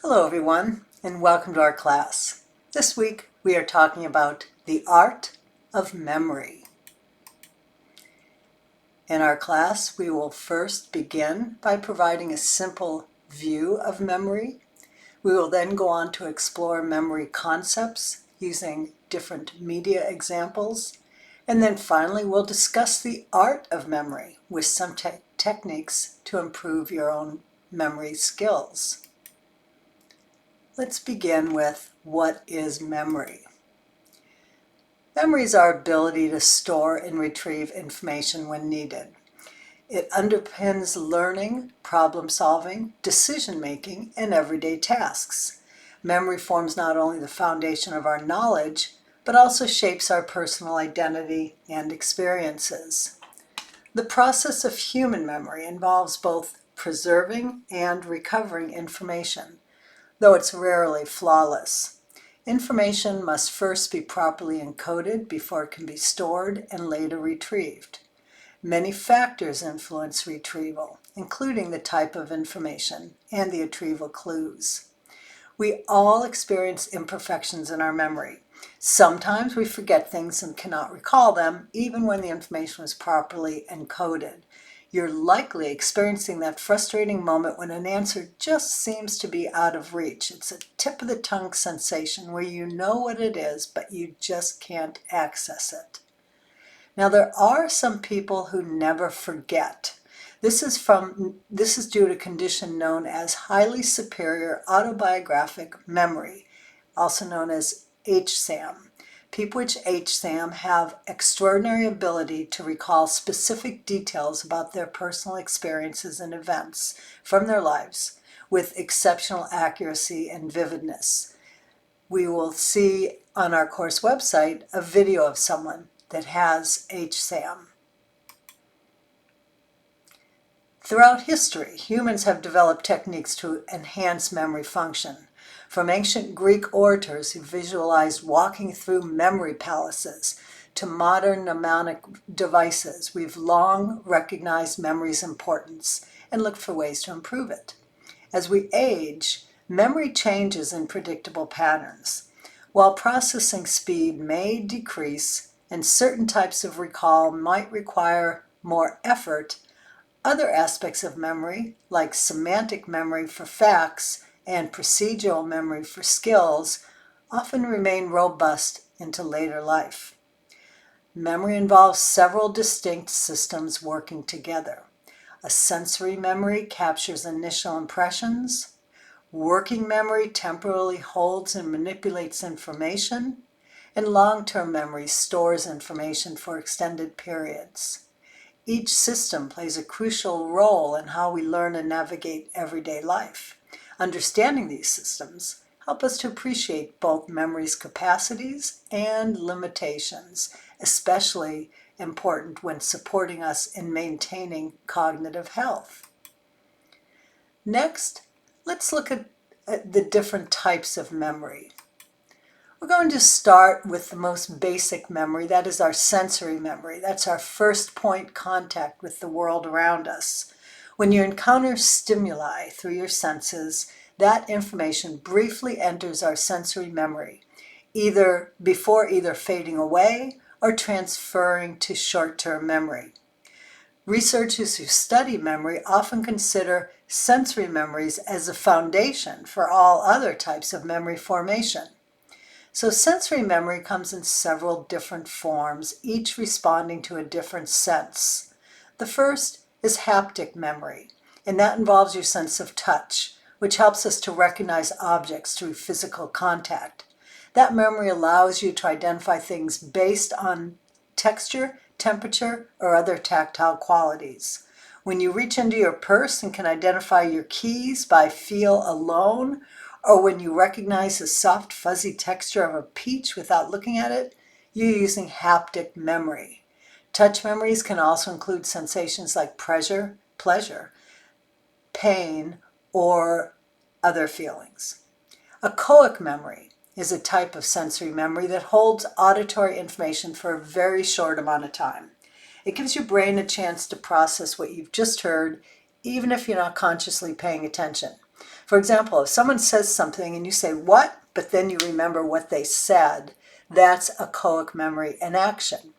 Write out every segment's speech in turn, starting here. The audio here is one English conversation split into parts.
Hello everyone, and welcome to our class. This week we are talking about the art of memory. In our class, we will first begin by providing a simple view of memory. We will then go on to explore memory concepts using different media examples. And then finally, we'll discuss the art of memory with some techniques to improve your own memory skills. Let's begin with what is memory. Memory is our ability to store and retrieve information when needed. It underpins learning, problem solving, decision making, and everyday tasks. Memory forms not only the foundation of our knowledge, but also shapes our personal identity and experiences. The process of human memory involves both preserving and recovering information, though it's rarely flawless. Information must first be properly encoded before it can be stored and later retrieved. Many factors influence retrieval, including the type of information and the retrieval clues. We all experience imperfections in our memory. Sometimes we forget things and cannot recall them, even when the information was properly encoded. You're likely experiencing that frustrating moment when an answer just seems to be out of reach. It's a tip of the tongue sensation where you know what it is, but you just can't access it. Now, there are some people who never forget. This is due to a condition known as highly superior autobiographic memory, also known as HSAM. People with HSAM have extraordinary ability to recall specific details about their personal experiences and events from their lives with exceptional accuracy and vividness. We will see on our course website a video of someone that has HSAM. Throughout history, humans have developed techniques to enhance memory function. From ancient Greek orators who visualized walking through memory palaces to modern mnemonic devices, we've long recognized memory's importance and looked for ways to improve it. As we age, memory changes in predictable patterns. While processing speed may decrease and certain types of recall might require more effort, other aspects of memory, like semantic memory for facts and procedural memory for skills, often remain robust into later life. Memory involves several distinct systems working together. A sensory memory captures initial impressions. Working memory temporarily holds and manipulates information. And long-term memory stores information for extended periods. Each system plays a crucial role in how we learn and navigate everyday life. Understanding these systems help us to appreciate both memory's capacities and limitations, especially important when supporting us in maintaining cognitive health. Next, let's look at the different types of memory. We're going to start with the most basic memory, that is our sensory memory. That's our first point contact with the world around us. When you encounter stimuli through your senses, that information briefly enters our sensory memory, before either fading away or transferring to short-term memory. Researchers who study memory often consider sensory memories as a foundation for all other types of memory formation. So sensory memory comes in several different forms, each responding to a different sense. The first is haptic memory, and that involves your sense of touch, which helps us to recognize objects through physical contact. That memory allows you to identify things based on texture, temperature, or other tactile qualities. When you reach into your purse and can identify your keys by feel alone, or when you recognize the soft, fuzzy texture of a peach without looking at it, you're using haptic memory. Touch memories can also include sensations like pleasure, pain, or other feelings. Echoic memory is a type of sensory memory that holds auditory information for a very short amount of time. It gives your brain a chance to process what you've just heard, even if you're not consciously paying attention. For example, if someone says something and you say, "What?" but then you remember what they said, that's echoic memory in action.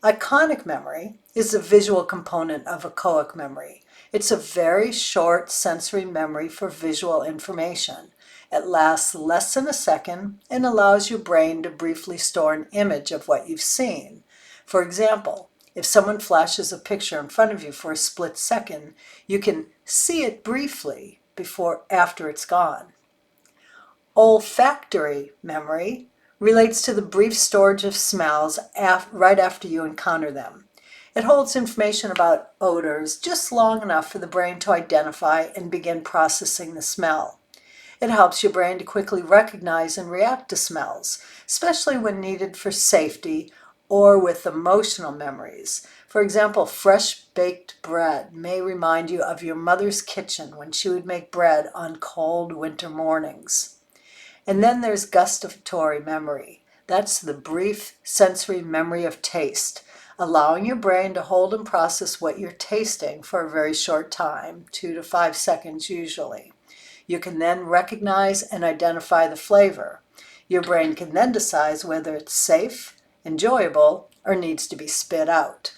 Iconic memory is the visual component of echoic memory. It's a very short sensory memory for visual information. It lasts less than a second and allows your brain to briefly store an image of what you've seen. For example, if someone flashes a picture in front of you for a split second, you can see it briefly after it's gone. Olfactory memory relates to the brief storage of smells right after you encounter them. It holds information about odors just long enough for the brain to identify and begin processing the smell. It helps your brain to quickly recognize and react to smells, especially when needed for safety or with emotional memories. For example, fresh baked bread may remind you of your mother's kitchen when she would make bread on cold winter mornings. And then there's gustatory memory. That's the brief sensory memory of taste, allowing your brain to hold and process what you're tasting for a very short time, 2 to 5 seconds usually. You can then recognize and identify the flavor. Your brain can then decide whether it's safe, enjoyable, or needs to be spit out.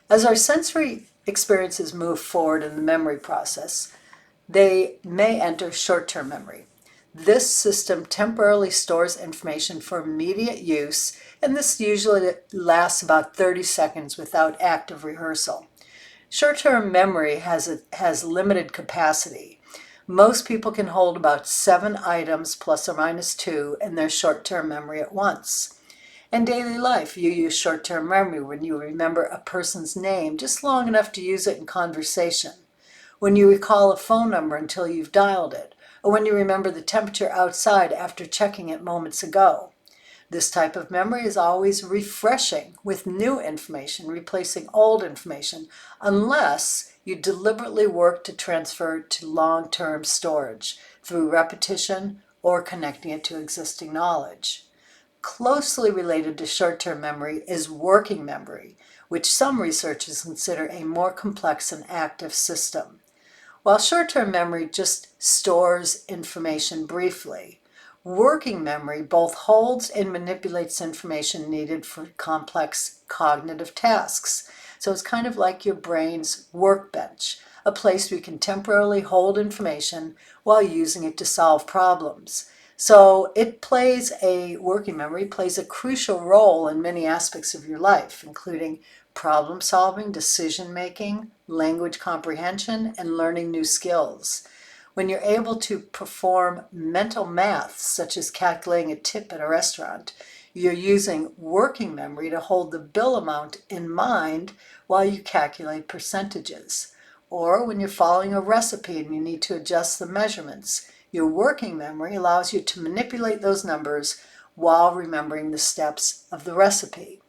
As our sensory experiences move forward in the memory process, they may enter short-term memory. This system temporarily stores information for immediate use, and this usually lasts about 30 seconds without active rehearsal. Short-term memory has limited capacity. Most people can hold about 7 items plus or minus 2 in their short-term memory at once. In daily life, you use short-term memory when you remember a person's name just long enough to use it in conversation, when you recall a phone number until you've dialed it, or when you remember the temperature outside after checking it moments ago. This type of memory is always refreshing with new information, replacing old information, unless you deliberately work to transfer it to long-term storage through repetition or connecting it to existing knowledge. Closely related to short-term memory is working memory, which some researchers consider a more complex and active system. While short-term memory just stores information briefly, working memory both holds and manipulates information needed for complex cognitive tasks. So it's kind of like your brain's workbench, a place where you can temporarily hold information while using it to solve problems. So working memory plays a crucial role in many aspects of your life, including problem solving, decision making, language comprehension, and learning new skills. When you're able to perform mental math, such as calculating a tip at a restaurant, you're using working memory to hold the bill amount in mind while you calculate percentages. Or when you're following a recipe and you need to adjust the measurements, your working memory allows you to manipulate those numbers while remembering the steps of the recipe.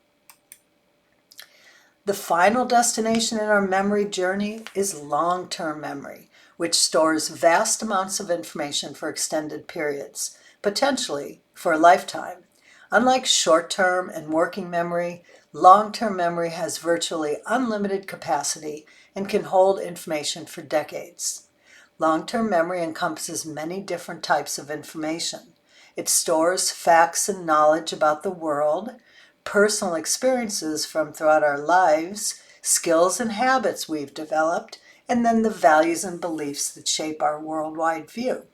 The final destination in our memory journey is long-term memory, which stores vast amounts of information for extended periods, potentially for a lifetime. Unlike short-term and working memory, long-term memory has virtually unlimited capacity and can hold information for decades. Long-term memory encompasses many different types of information. It stores facts and knowledge about the world, personal experiences from throughout our lives, skills and habits we've developed, and then the values and beliefs that shape our worldwide view.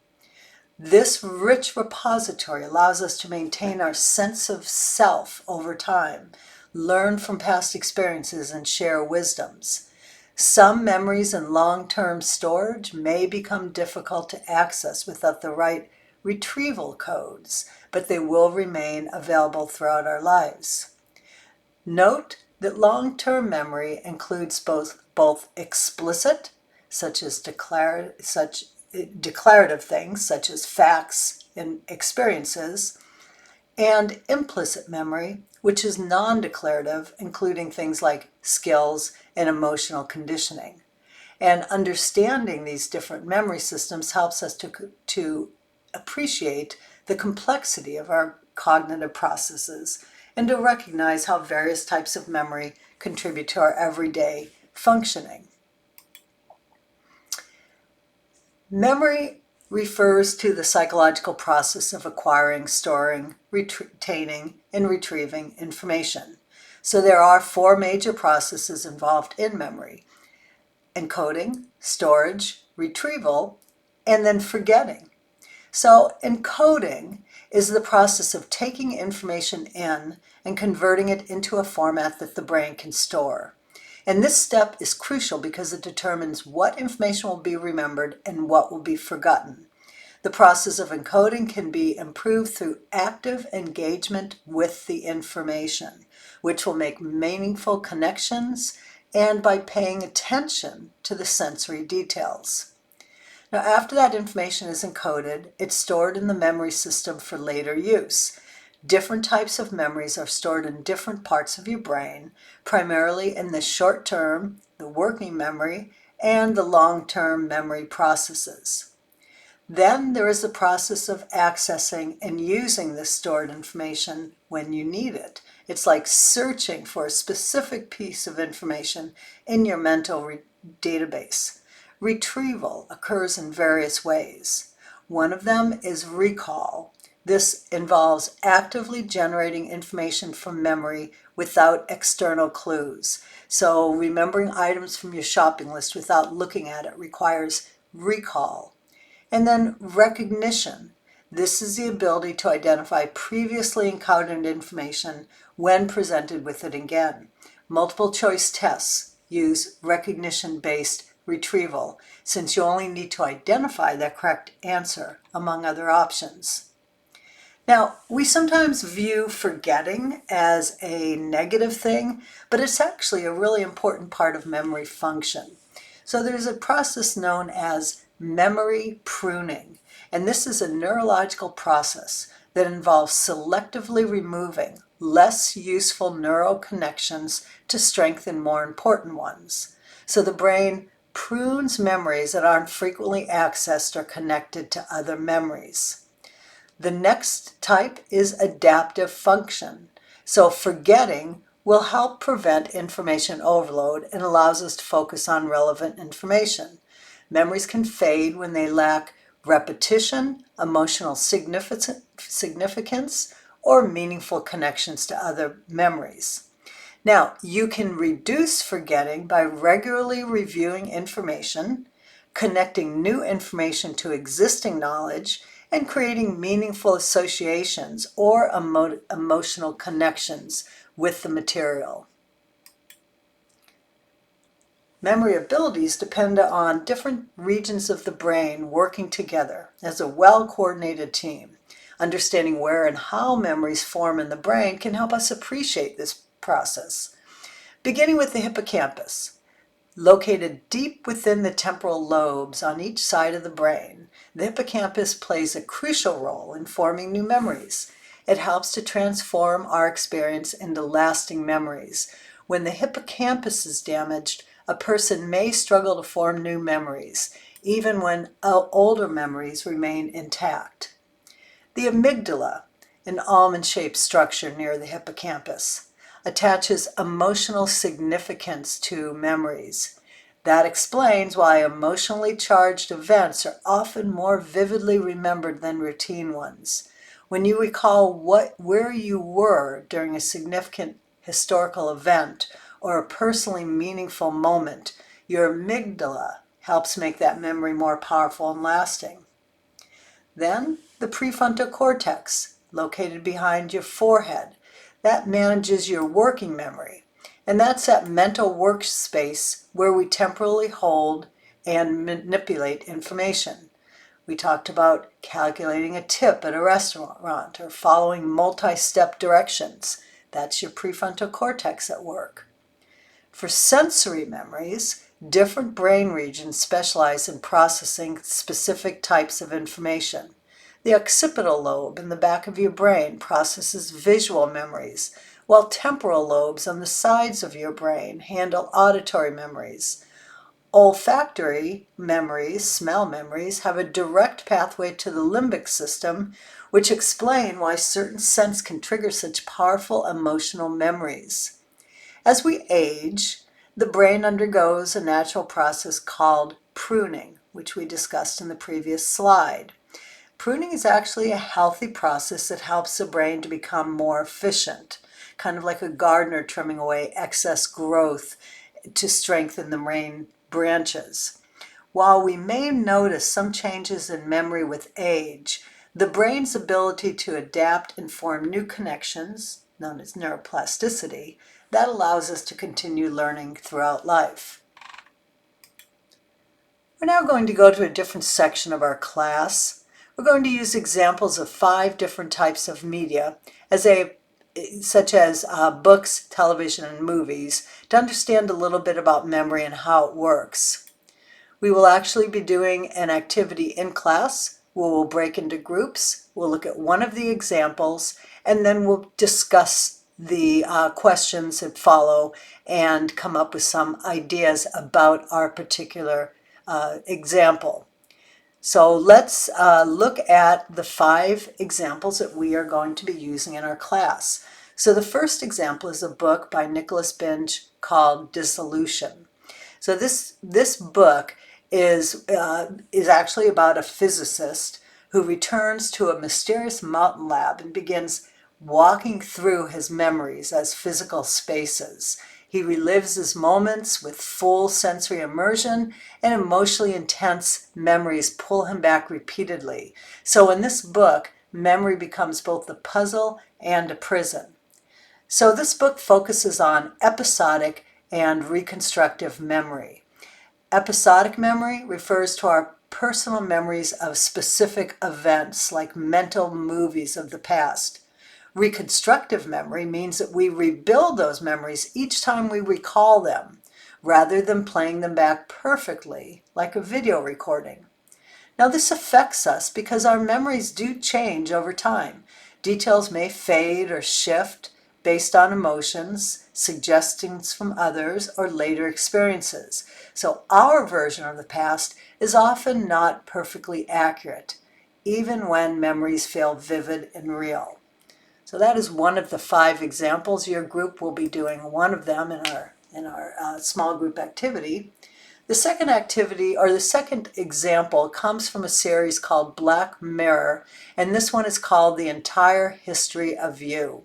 This rich repository allows us to maintain our sense of self over time, learn from past experiences, and share wisdoms. Some memories in long-term storage may become difficult to access without the right retrieval codes, but they will remain available throughout our lives. Note that long-term memory includes both explicit, such as declarative things, such as facts and experiences, and implicit memory, which is non-declarative, including things like skills and emotional conditioning. And understanding these different memory systems helps us to appreciate the complexity of our cognitive processes and to recognize how various types of memory contribute to our everyday functioning. Memory refers to the psychological process of acquiring, storing, retaining, and retrieving information. So there are four major processes involved in memory: encoding, storage, retrieval, and then forgetting. So encoding is the process of taking information in and converting it into a format that the brain can store. And this step is crucial because it determines what information will be remembered and what will be forgotten. The process of encoding can be improved through active engagement with the information, which will make meaningful connections, and by paying attention to the sensory details. Now, after that information is encoded, it's stored in the memory system for later use. Different types of memories are stored in different parts of your brain, primarily in the short term, the working memory, and the long-term memory processes. Then there is the process of accessing and using this stored information when you need it. It's like searching for a specific piece of information in your mental database. Retrieval occurs in various ways. One of them is recall. This involves actively generating information from memory without external clues. So remembering items from your shopping list without looking at it requires recall. And then recognition. This is the ability to identify previously encountered information when presented with it again. Multiple choice tests use recognition-based retrieval, since you only need to identify the correct answer among other options. Now, we sometimes view forgetting as a negative thing, but it's actually a really important part of memory function. So there's a process known as memory pruning, and this is a neurological process that involves selectively removing less useful neural connections to strengthen more important ones. So the brain prunes memories that aren't frequently accessed or connected to other memories. The next type is adaptive function. So forgetting will help prevent information overload and allows us to focus on relevant information. Memories can fade when they lack repetition, emotional significance, or meaningful connections to other memories. Now, you can reduce forgetting by regularly reviewing information, connecting new information to existing knowledge, and creating meaningful associations or emotional connections with the material. Memory abilities depend on different regions of the brain working together as a well-coordinated team. Understanding where and how memories form in the brain can help us appreciate this process. Beginning with the hippocampus, located deep within the temporal lobes on each side of the brain, the hippocampus plays a crucial role in forming new memories. It helps to transform our experience into lasting memories. When the hippocampus is damaged, a person may struggle to form new memories, even when older memories remain intact. The amygdala, an almond-shaped structure near the hippocampus, attaches emotional significance to memories. That explains why emotionally charged events are often more vividly remembered than routine ones. When you recall where you were during a significant historical event or a personally meaningful moment, your amygdala helps make that memory more powerful and lasting. Then, the prefrontal cortex, located behind your forehead, that manages your working memory. And that's that mental workspace where we temporarily hold and manipulate information. We talked about calculating a tip at a restaurant or following multi-step directions. That's your prefrontal cortex at work. For sensory memories, different brain regions specialize in processing specific types of information. The occipital lobe in the back of your brain processes visual memories, while temporal lobes on the sides of your brain handle auditory memories. Olfactory memories, smell memories, have a direct pathway to the limbic system, which explain why certain scents can trigger such powerful emotional memories. As we age, the brain undergoes a natural process called pruning, which we discussed in the previous slide. Pruning is actually a healthy process that helps the brain to become more efficient, kind of like a gardener trimming away excess growth to strengthen the brain branches. While we may notice some changes in memory with age, the brain's ability to adapt and form new connections, known as neuroplasticity, that allows us to continue learning throughout life. We're now going to go to a different section of our class. We're going to use examples of 5 different types of media, such as books, television, and movies, to understand a little bit about memory and how it works. We will actually be doing an activity in class where we'll break into groups. We'll look at one of the examples, and then we'll discuss the questions that follow and come up with some ideas about our particular example. So let's look at the 5 examples that we are going to be using in our class. So the first example is a book by Nicholas Binge called Dissolution. So this book is actually about a physicist who returns to a mysterious mountain lab and begins walking through his memories as physical spaces. He relives his moments with full sensory immersion, and emotionally intense memories pull him back repeatedly. So in this book, memory becomes both a puzzle and a prison. So this book focuses on episodic and reconstructive memory. Episodic memory refers to our personal memories of specific events, like mental movies of the past. Reconstructive memory means that we rebuild those memories each time we recall them, rather than playing them back perfectly, like a video recording. Now, this affects us because our memories do change over time. Details may fade or shift based on emotions, suggestions from others, or later experiences. So our version of the past is often not perfectly accurate, even when memories feel vivid and real. So that is one of the 5 examples. Your group will be doing one of them in our small group activity. The second activity, or the second example, comes from a series called Black Mirror, and this one is called The Entire History of You.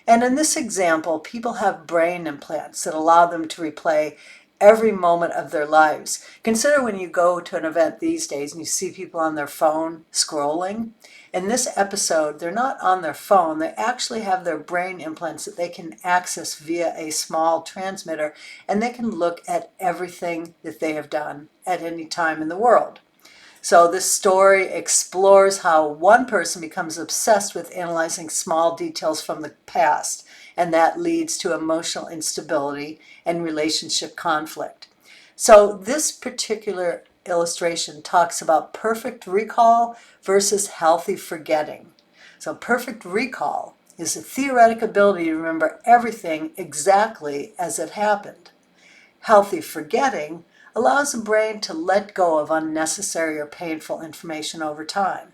And in this example, people have brain implants that allow them to replay every moment of their lives. Consider when you go to an event these days and you see people on their phone scrolling. In this episode, they're not on their phone. They actually have their brain implants that they can access via a small transmitter, and they can look at everything that they have done at any time in the world. So this story explores how one person becomes obsessed with analyzing small details from the past, and that leads to emotional instability and relationship conflict. So this particular illustration talks about perfect recall versus healthy forgetting. So perfect recall is the theoretic ability to remember everything exactly as it happened. Healthy forgetting allows the brain to let go of unnecessary or painful information over time.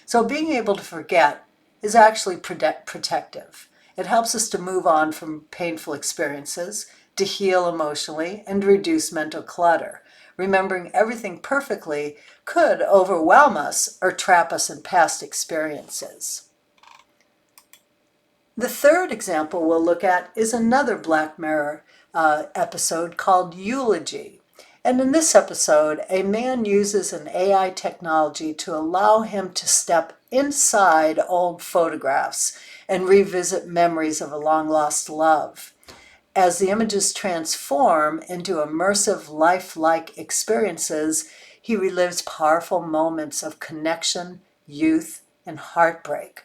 So being able to forget is actually protective. It helps us to move on from painful experiences, to heal emotionally, and to reduce mental clutter. Remembering everything perfectly could overwhelm us or trap us in past experiences. The third example we'll look at is another Black Mirror episode called Eulogy. And in this episode, a man uses an AI technology to allow him to step inside old photographs and revisit memories of a long-lost love. As the images transform into immersive, lifelike experiences, he relives powerful moments of connection, youth, and heartbreak.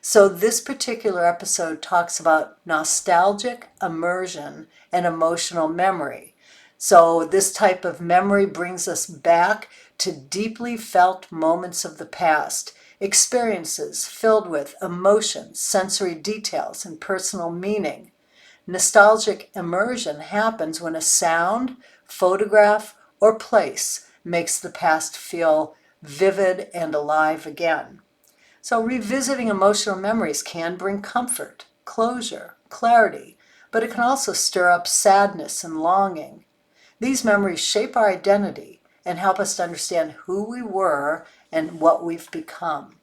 So this particular episode talks about nostalgic immersion and emotional memory. So this type of memory brings us back to deeply felt moments of the past, experiences filled with emotions, sensory details, and personal meaning. Nostalgic immersion happens when a sound, photograph, or place makes the past feel vivid and alive again. So revisiting emotional memories can bring comfort, closure, clarity, but it can also stir up sadness and longing. These memories shape our identity and help us to understand who we were and what we've become.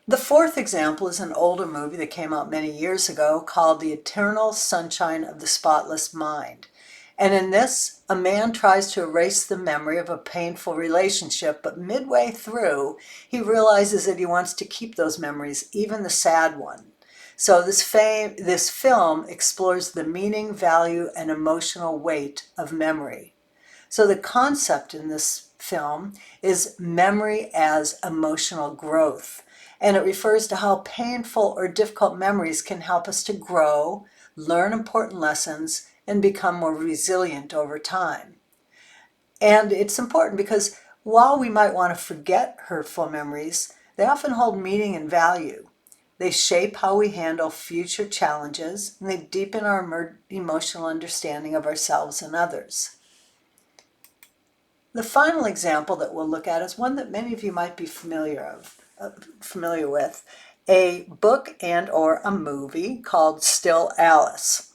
The fourth example is an older movie that came out many years ago called The Eternal Sunshine of the Spotless Mind. And in this, a man tries to erase the memory of a painful relationship, but midway through, he realizes that he wants to keep those memories, even the sad one. So this film explores the meaning, value, and emotional weight of memory. So the concept in this film is memory as emotional growth. And it refers to how painful or difficult memories can help us to grow, learn important lessons, and become more resilient over time. And it's important because while we might want to forget hurtful memories, they often hold meaning and value. They shape how we handle future challenges, and they deepen our emotional understanding of ourselves and others. The final example that we'll look at is one that many of you might be familiar with, a book and or a movie called Still Alice.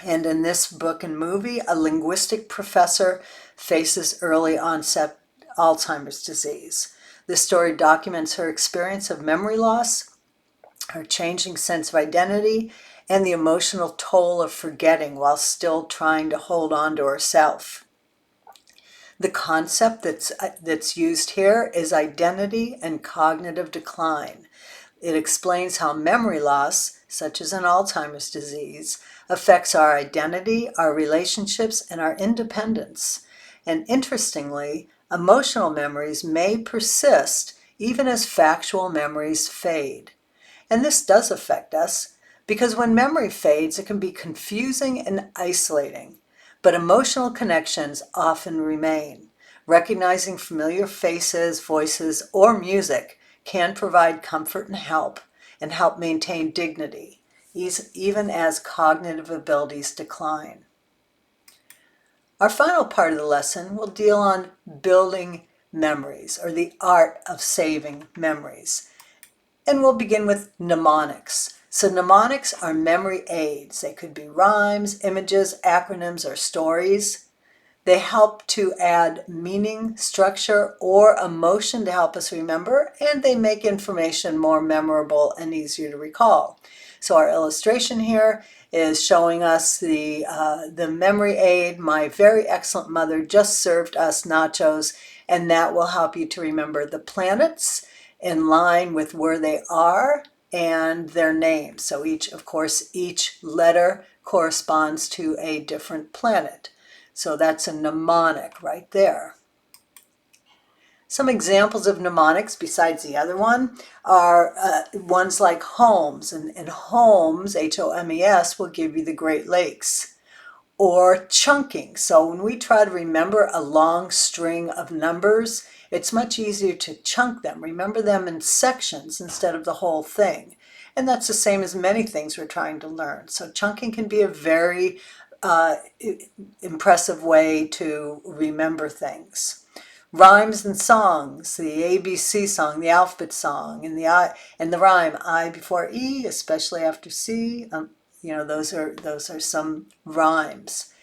And in this book and movie, a linguistic professor faces early onset Alzheimer's disease. This story documents her experience of memory loss, her changing sense of identity, and the emotional toll of forgetting while still trying to hold on to herself. The concept that's used here is identity and cognitive decline. It explains how memory loss, such as an Alzheimer's disease, affects our identity, our relationships, and our independence. And interestingly, emotional memories may persist even as factual memories fade. And this does affect us because when memory fades, it can be confusing and isolating. But emotional connections often remain. Recognizing familiar faces, voices, or music can provide comfort and help maintain dignity, even as cognitive abilities decline. Our final part of the lesson will deal on building memories, or the art of saving memories. And we'll begin with mnemonics. So mnemonics are memory aids. They could be rhymes, images, acronyms, or stories. They help to add meaning, structure, or emotion to help us remember, and they make information more memorable and easier to recall. So our illustration here is showing us the memory aid. My very excellent mother just served us nachos, and that will help you to remember the planets in line with where they are and their names. So each letter corresponds to a different planet. So that's a mnemonic right there. Some examples of mnemonics besides the other one are ones like homes. And homes, H-O-M-E-S, will give you the Great Lakes. Or chunking. So when we try to remember a long string of numbers, it's much easier to chunk them. Remember them in sections instead of the whole thing. And that's the same as many things we're trying to learn. So chunking can be a very impressive way to remember things. Rhymes and songs, the ABC song, the alphabet song, and the rhyme I before E, especially after C. Those are some rhymes.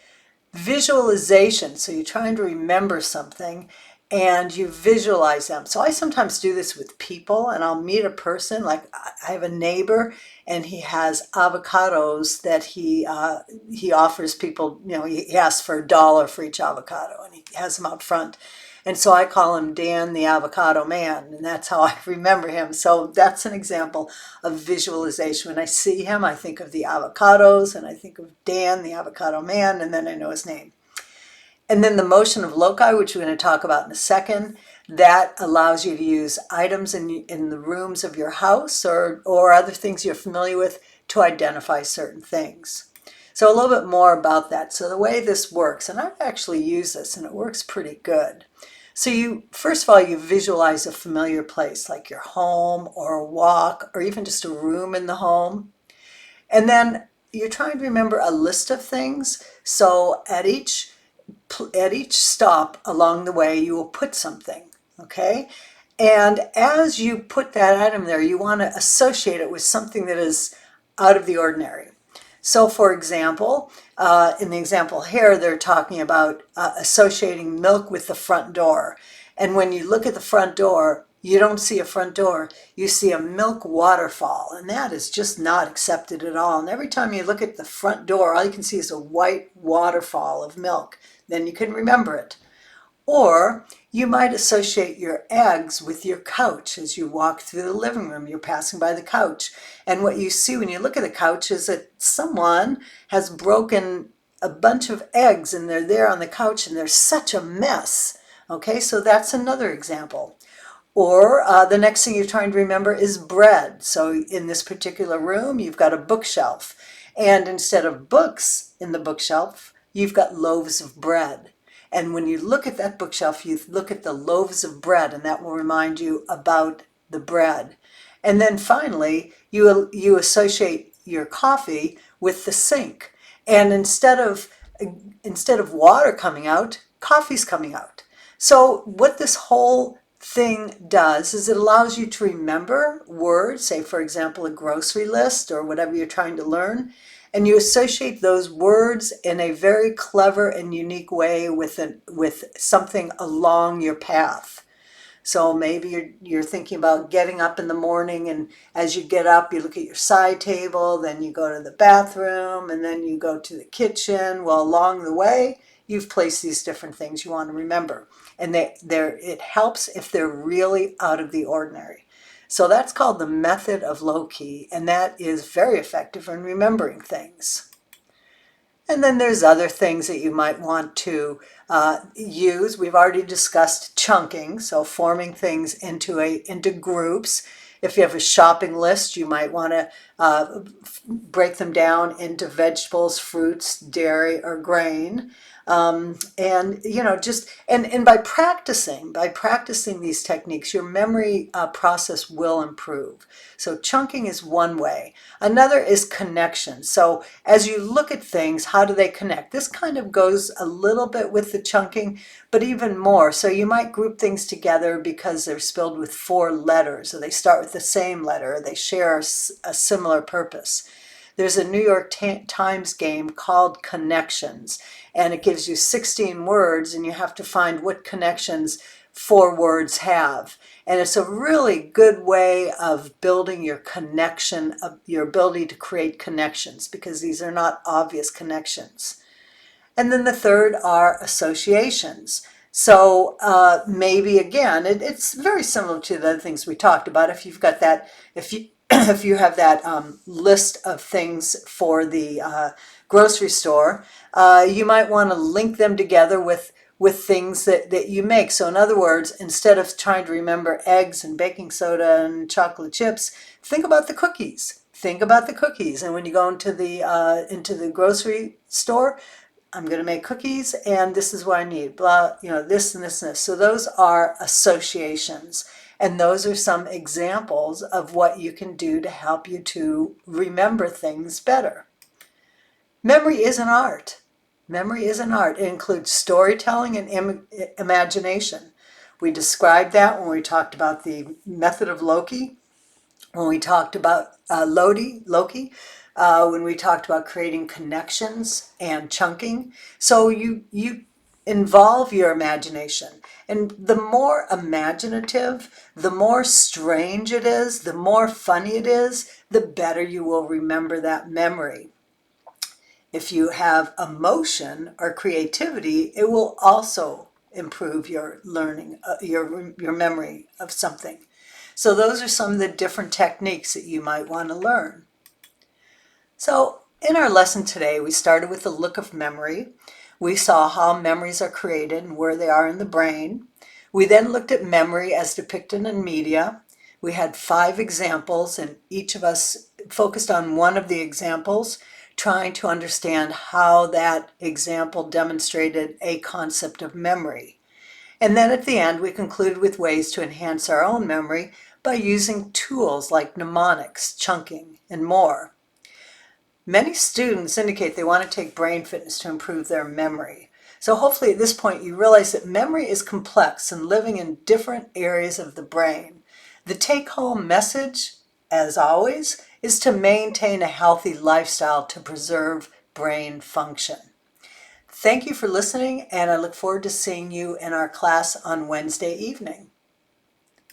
Visualization, so you're trying to remember something and you visualize them. So I sometimes do this with people, and I'll meet a person, like I have a neighbor and he has avocados that he offers people. He asks for $1 for each avocado, and he has them out front. And so I call him Dan the Avocado Man, and that's how I remember him. So that's an example of visualization. When I see him, I think of the avocados, and I think of Dan the Avocado Man, and then I know his name. And then the motion of loci, which we're going to talk about in a second, that allows you to use items in the rooms of your house or other things you're familiar with to identify certain things. So a little bit more about that. So the way this works, and I've actually used this, and it works pretty good. So first of all, you visualize a familiar place like your home or a walk or even just a room in the home. And then you're trying to remember a list of things. So at each stop along the way, you will put something, okay? And as you put that item there, you want to associate it with something that is out of the ordinary. So for example, In the example here, they're talking about associating milk with the front door. And when you look at the front door, you don't see a front door, you see a milk waterfall, and that is just not accepted at all. And every time you look at the front door, all you can see is a white waterfall of milk. Then you can remember it. Or you might associate your eggs with your couch as you walk through the living room. You're passing by the couch. And what you see when you look at the couch is that someone has broken a bunch of eggs and they're there on the couch and there's such a mess. Okay, so that's another example. Or the next thing you're trying to remember is bread. So in this particular room, you've got a bookshelf. And instead of books in the bookshelf, you've got loaves of bread. And when you look at that bookshelf, you look at the loaves of bread, and that will remind you about the bread. And then finally, you associate your coffee with the sink. And instead of water coming out, coffee's coming out. So what this whole thing does is it allows you to remember words, say for example a grocery list or whatever you're trying to learn, and you associate those words in a very clever and unique way with something along your path. So maybe you're thinking about getting up in the morning, and as you get up, you look at your side table, then you go to the bathroom, and then you go to the kitchen. Well, along the way, you've placed these different things you want to remember. And it helps if they're really out of the ordinary. So that's called the method of low-key, and that is very effective in remembering things. And then there's other things that you might want to use. We've already discussed chunking, so forming things into groups. If you have a shopping list, you might want to break them down into vegetables, fruits, dairy, or grain. And by practicing these techniques, your memory process will improve. So chunking is one way. Another is connection. So as you look at things, how do they connect? This kind of goes a little bit with the chunking, but even more. So you might group things together because they're spelled with 4 letters, or they start with the same letter, or they share a similar purpose. There's a New York Times game called Connections, and it gives you 16 words, and you have to find what connections 4 words have. And it's a really good way of building your connection, your ability to create connections, because these are not obvious connections. And then the third are associations. So maybe again, it's very similar to the other things we talked about. If you've got that, if you have that list of things for the grocery store, you might want to link them together with things that you make. So in other words, instead of trying to remember eggs and baking soda and chocolate chips, think about the cookies. Think about the cookies. And when you go into the grocery store, I'm going to make cookies, and this is what I need, blah, this and this and this. So those are associations, and those are some examples of what you can do to help you to remember things better. Memory is an art. Memory is an art. It includes storytelling and imagination. We described that when we talked about the method of Loki, when we talked about Loki, when we talked about creating connections and chunking. So you involve your imagination. And the more imaginative, the more strange it is, the more funny it is, the better you will remember that memory. If you have emotion or creativity, it will also improve your learning, your memory of something. So those are some of the different techniques that you might want to learn. So in our lesson today, we started with the look of memory. We saw how memories are created and where they are in the brain. We then looked at memory as depicted in media. We had 5 examples, and each of us focused on one of the examples, trying to understand how that example demonstrated a concept of memory. And then at the end, we concluded with ways to enhance our own memory by using tools like mnemonics, chunking, and more. Many students indicate they want to take brain fitness to improve their memory. So hopefully at this point you realize that memory is complex and living in different areas of the brain. The take-home message, as always, is to maintain a healthy lifestyle to preserve brain function. Thank you for listening, and I look forward to seeing you in our class on Wednesday evening.